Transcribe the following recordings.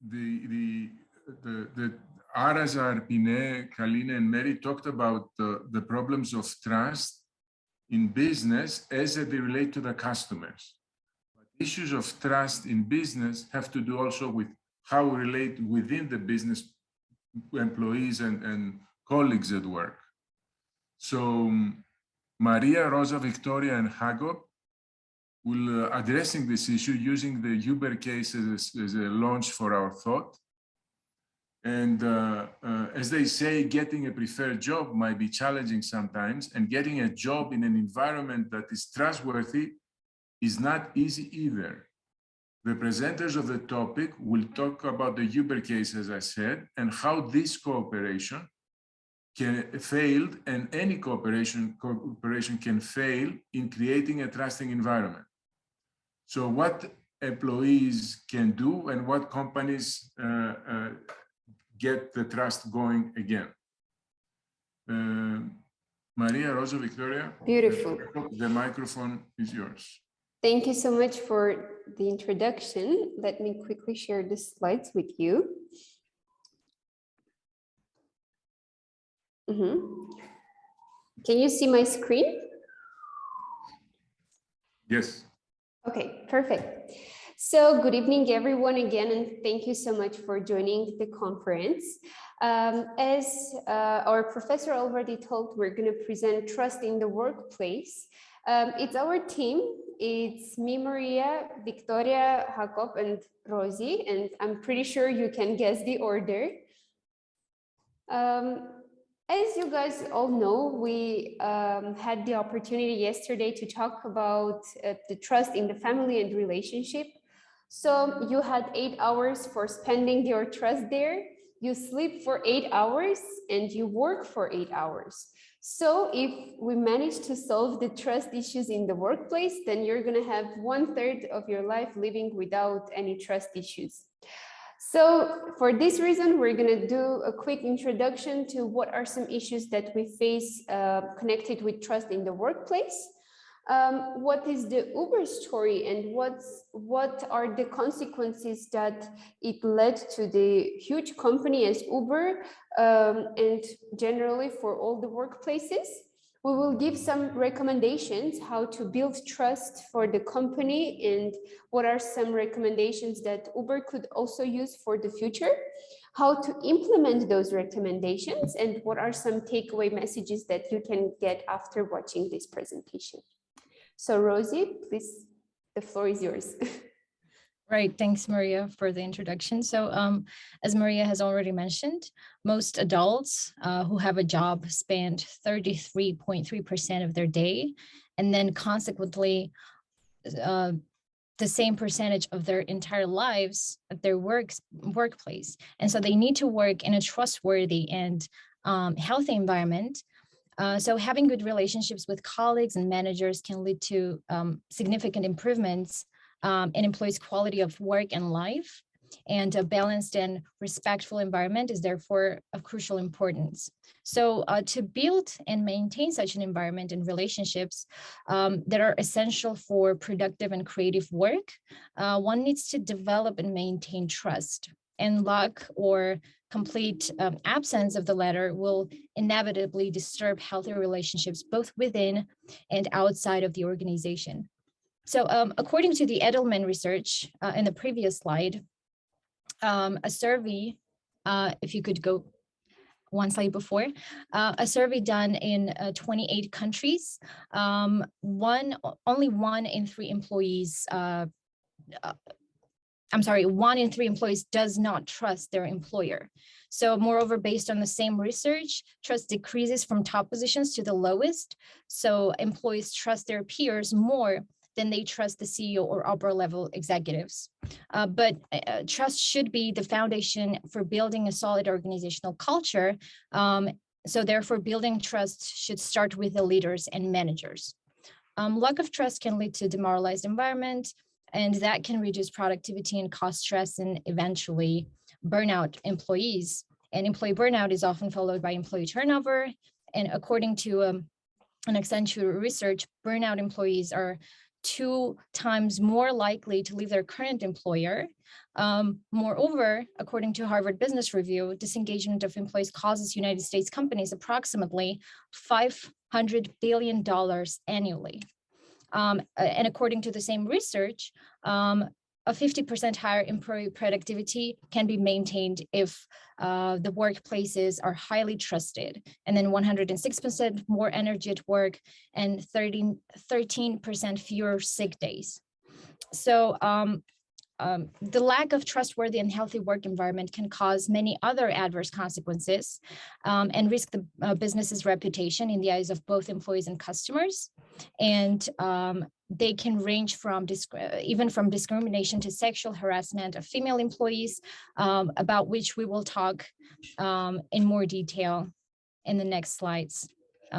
the Aras, Arpine, Kalina, and Mary talked about the problems of trust in business as they relate to the customers. But issues of trust in business have to do also with how we relate within the business, employees and colleagues at work. So Maria, Rosa, Victoria, and Jacob will addressing this issue using the Uber case as a launch for our thought. And as they say, getting a preferred job might be challenging sometimes, and getting a job in an environment that is trustworthy is not easy either. The presenters of the topic will talk about the Uber case, as I said, and how this cooperation failed, and any cooperation can fail in creating a trusting environment. So what employees can do and what companies get the trust going again. Maria, Rosa, Victoria. Beautiful. The microphone is yours. Thank you so much for the introduction. Let me quickly share the slides with you. Can you see my screen? Yes. Okay, perfect. So good evening, everyone, again, and thank you so much for joining the conference. As our professor already told, we're going to present trust in the workplace. It's our team. It's me, Maria, Victoria, Jacob, and Rosie, and I'm pretty sure you can guess the order. As you guys all know, we had the opportunity yesterday to talk about the trust in the family and relationship. So you had 8 hours for spending your trust there. You sleep for 8 hours and you work for 8 hours. So if we manage to solve the trust issues in the workplace, then you're going to have 1/3 of your life living without any trust issues. So for this reason, we're going to do a quick introduction to what are some issues that we face connected with trust in the workplace. What is the Uber story, and what are the consequences that it led to the huge company as Uber and generally for all the workplaces? We will give some recommendations how to build trust for the company, and what are some recommendations that Uber could also use for the future, how to implement those recommendations, and what are some takeaway messages that you can get after watching this presentation. So Rosie, please, the floor is yours. Right, thanks Maria for the introduction. So as Maria has already mentioned, most adults who have a job spend 33.3% of their day, and then consequently the same percentage of their entire lives at their workplace. And so they need to work in a trustworthy and healthy environment. So having good relationships with colleagues and managers can lead to significant improvements in employees' quality of work and life, and a balanced and respectful environment is therefore of crucial importance. So to build and maintain such an environment and relationships that are essential for productive and creative work, one needs to develop and maintain trust. And lack or complete absence of the latter will inevitably disturb healthy relationships both within and outside of the organization. So according to the Edelman research in the previous slide, a survey, if you could go one slide before, a survey done in 28 countries, only 1 in 3 employees, 1 in 3 employees does not trust their employer. So moreover, based on the same research, trust decreases from top positions to the lowest. So employees trust their peers more than they trust the CEO or upper level executives. But trust should be the foundation for building a solid organizational culture. So therefore, building trust should start with the leaders and managers. Lack of trust can lead to demoralized environment, and that can reduce productivity and cause stress and eventually burnout employees. And employee burnout is often followed by employee turnover. And according to an 𝐓𝐡𝐞 research, burnout employees are 2 times more likely to leave their current employer. Moreover, according to Harvard Business Review, disengagement of employees causes United States companies approximately $500 billion annually. And according to the same research, a 50% higher employee productivity can be maintained if the workplaces are highly trusted, and then 106% more energy at work and 13% fewer sick days. So the lack of trustworthy and healthy work environment can cause many other adverse consequences and risk the business's reputation in the eyes of both employees and customers. And they can range from even from discrimination to sexual harassment of female employees, about which we will talk in more detail in the next slides.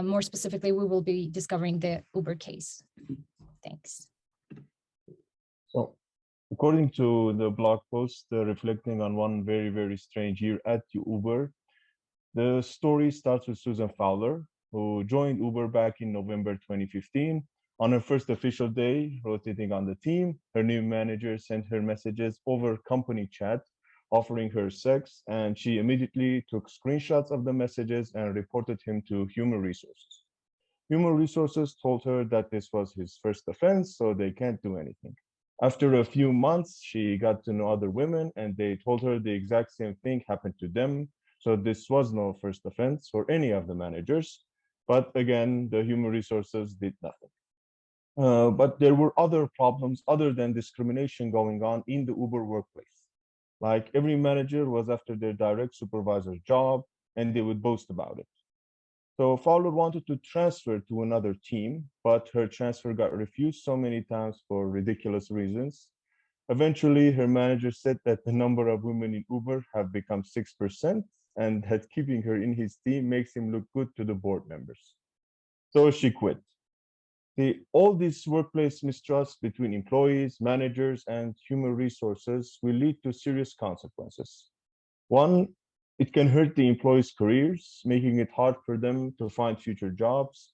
More specifically, we will be discovering the Uber case. Thanks. So, according to the blog post reflecting on one very, very strange year at Uber, the story starts with Susan Fowler, who joined Uber back in November 2015. On her first official day, rotating on the team, her new manager sent her messages over company chat, offering her sex, and she immediately took screenshots of the messages and reported him to Human Resources. Human Resources told her that this was his first offense, so they can't do anything. After a few months, she got to know other women, and they told her the exact same thing happened to them. So this was no first offense for any of the managers. But again, the Human Resources did nothing. But there were other problems other than discrimination going on in the Uber workplace. Like every manager was after their direct supervisor's job, and they would boast about it. So Fowler wanted to transfer to another team, but her transfer got refused so many times for ridiculous reasons. Eventually, her manager said that the number of women in Uber have become 6%, and that keeping her in his team makes him look good to the board members. So she quit. All this workplace mistrust between employees, managers, and human resources will lead to serious consequences. One, it can hurt the employees' careers, making it hard for them to find future jobs.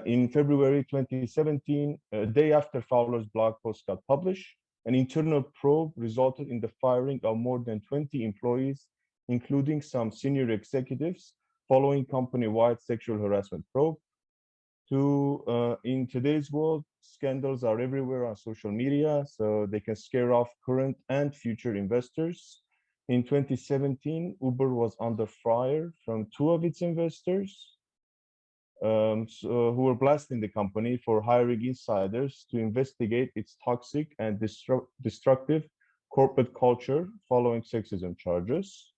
In February 2017, a day after Fowler's blog post got published, an internal probe resulted in the firing of more than 20 employees, including some senior executives, following company-wide sexual harassment probe. In today's world, scandals are everywhere on social media, so they can scare off current and future investors. In 2017, Uber was under fire from 2 of its investors, who were blasting the company for hiring insiders to investigate its toxic and destructive corporate culture following sexism charges.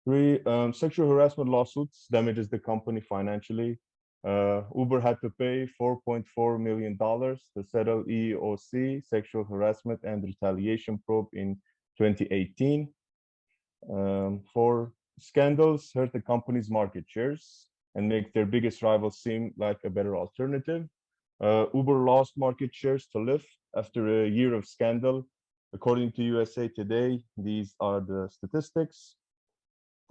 3, sexual harassment lawsuits damages the company financially. Uber had to pay $4.4 million to settle EEOC sexual harassment and retaliation probe in 2018. 4, scandals hurt the company's market shares and make their biggest rival seem like a better alternative. Uber lost market shares to Lyft after a year of scandal. According to USA Today, these are the statistics.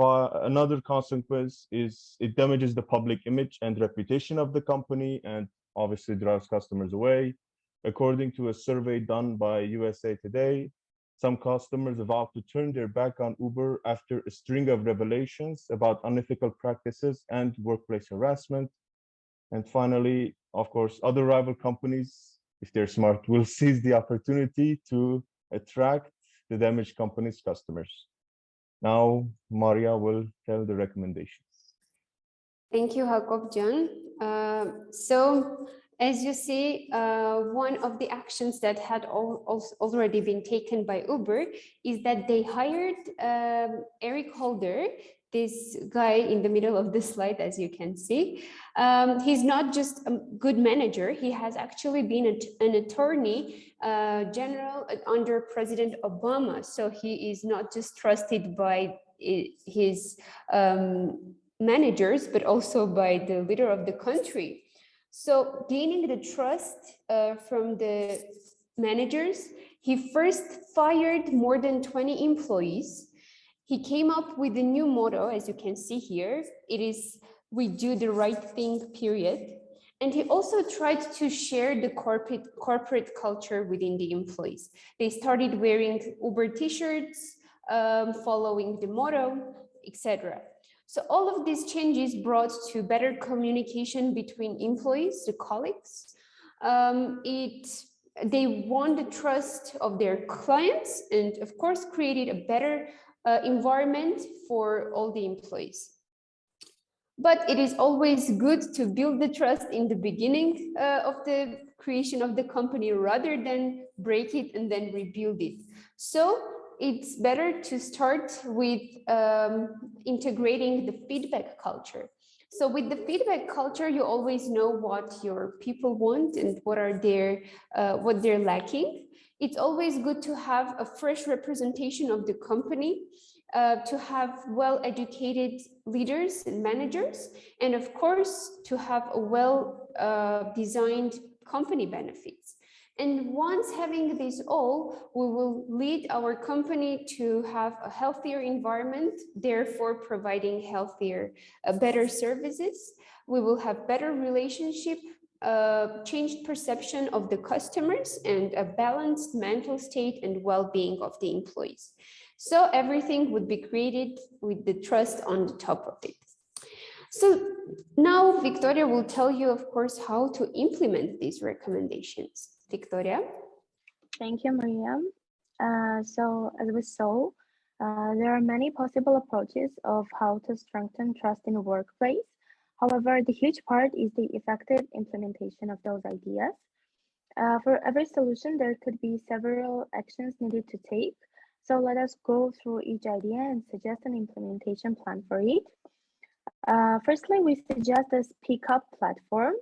Another consequence is it damages the public image and reputation of the company and obviously drives customers away. According to a survey done by USA Today, some customers vowed to turn their back on Uber after a string of revelations about unethical practices and workplace harassment. And finally, of course, other rival companies, if they're smart, will seize the opportunity to attract the damaged company's customers. Now, Maria will tell the recommendations. Thank you, 𝐓𝐡𝐞 So, as you see, one of the actions that had already been taken by Uber is that they hired Eric Holder, this guy in the middle of the slide, as you can see. He's not just a good manager, he has actually been an attorney general under President Obama. So he is not just trusted by his managers, but also by the leader of the country. So gaining the trust from the managers, he first fired more than 20 employees. He came up with a new motto, as you can see here. It is, we do the right thing, period. And he also tried to share the corporate culture within the employees. They started wearing Uber t-shirts, following the motto, etc. So all of these changes brought to better communication between employees, the colleagues. They won the trust of their clients and of course created a better environment for all the employees. But it is always good to build the trust in the beginning of the creation of the company rather than break it and then rebuild it. So it's better to start with integrating the feedback culture. So with the feedback culture, you always know what your people want and what they're lacking. It's always good to have a fresh representation of the company, to have well-educated leaders and managers, and of course, to have a well-designed company benefits. And once having this all, we will lead our company to have a healthier environment, therefore providing healthier, better services. We will have better relationship, changed perception of the customers, and a balanced mental state and well-being of the employees. So everything would be created with the trust on the top of it. So now Victoria will tell you, of course, how to implement these recommendations. Victoria? Thank you, Maria. So as we saw, there are many possible approaches of how to strengthen trust in a workplace. However, the huge part is the effective implementation of those ideas. For every solution, there could be several actions needed to take. So let us go through each idea and suggest an implementation plan for it. Firstly, we suggest a speak-up platform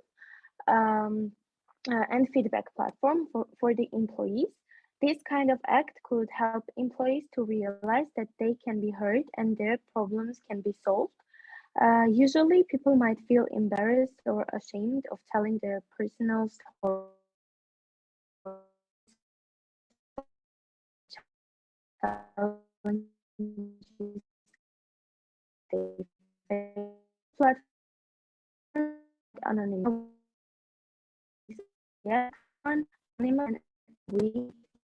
and feedback platform for the employees. This kind of act could help employees to realize that they can be heard and their problems can be solved. Usually, people might feel embarrassed or ashamed of telling their personal stories. Anonymous. Yeah,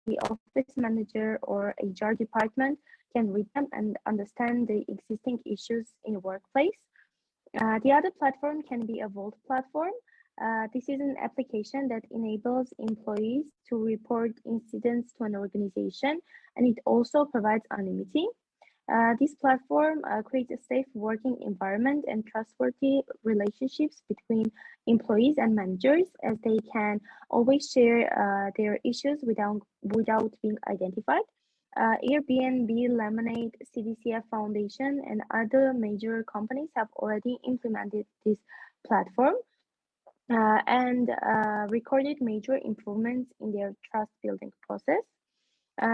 the office manager or HR department can read them and understand the existing issues in the workplace. The other platform can be a Vault platform. This is an application that enables employees to report incidents to an organization, and it also provides anonymity. This platform creates a safe working environment and trustworthy relationships between employees and managers, as they can always share their issues without being identified. Airbnb, Lemonade, CDCF Foundation, and other major companies have already implemented this platform and recorded major improvements in their trust building process.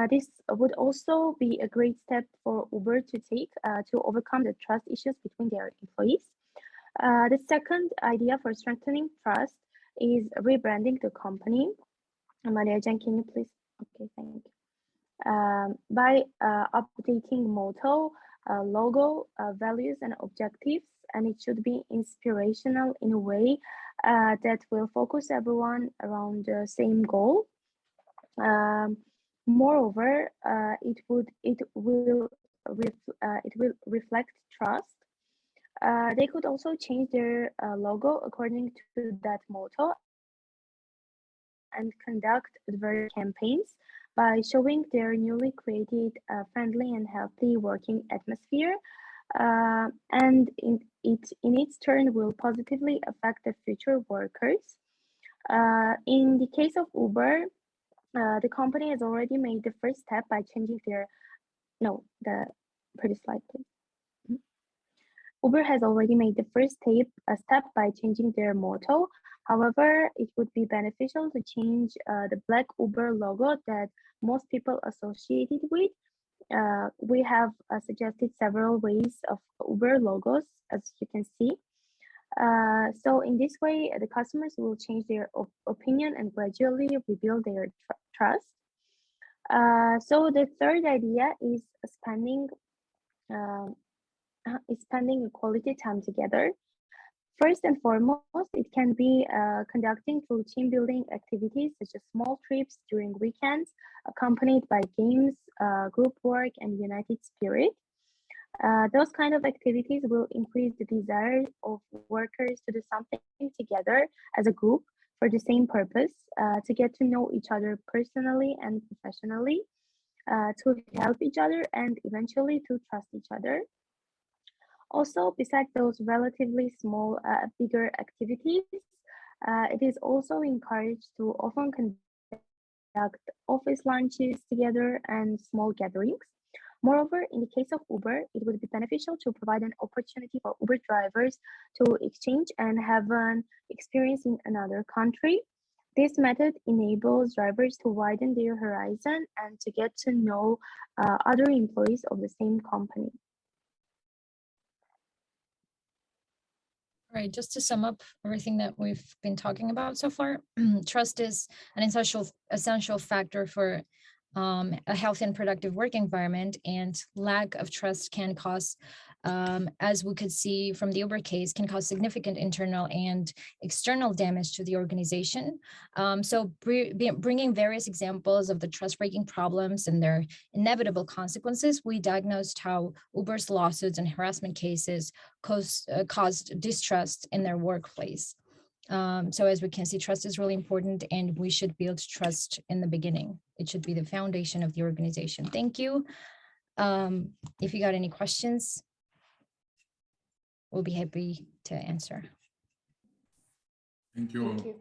This would also be a great step for Uber to take to overcome the trust issues between their employees. The second idea for strengthening trust is rebranding the company. Maria Jan, can you please? Okay, thank you. By updating motto, logo, values, and objectives, and it should be inspirational in a way that will focus everyone around the same goal. Moreover, it will reflect trust. They could also change their logo according to that motto and conduct advertising campaigns by showing their newly created friendly and healthy working atmosphere. And in its turn will positively affect the future workers. In the case of Uber, the company has already made the first step by changing their, no, the previous slide, please. Uber has already made the first step by changing their motto. However, it would be beneficial to change the black Uber logo that most people associate it with. We have suggested several ways of Uber logos, as you can see. So in this way, the customers will change their opinion and gradually rebuild their trust. So the third idea is spending quality time together. First and foremost, it can be conducting through team building activities such as small trips during weekends, accompanied by games, group work, and united spirit. Those kind of activities will increase the desire of workers to do something together as a group for the same purpose, to get to know each other personally and professionally, to help each other, and eventually to trust each other. Also, besides those relatively small, bigger activities, it is also encouraged to often conduct office lunches together and small gatherings. Moreover, in the case of Uber, it would be beneficial to provide an opportunity for Uber drivers to exchange and have an experience in another country. This method enables drivers to widen their horizon and to get to know other employees of the same company. Right, just to sum up everything that we've been talking about so far, trust is an essential factor for a healthy and productive work environment, and lack of trust can cause, as we could see from the Uber case, can cause significant internal and external damage to the organization. So bringing various examples of the trust-breaking problems and their inevitable consequences, we diagnosed how Uber's lawsuits and harassment cases caused distrust in their workplace. So as we can see, trust is really important, and we should build trust in the beginning. It should be the foundation of the organization. Thank you. If you got any questions, we'll be happy to answer. Thank you. Thank you.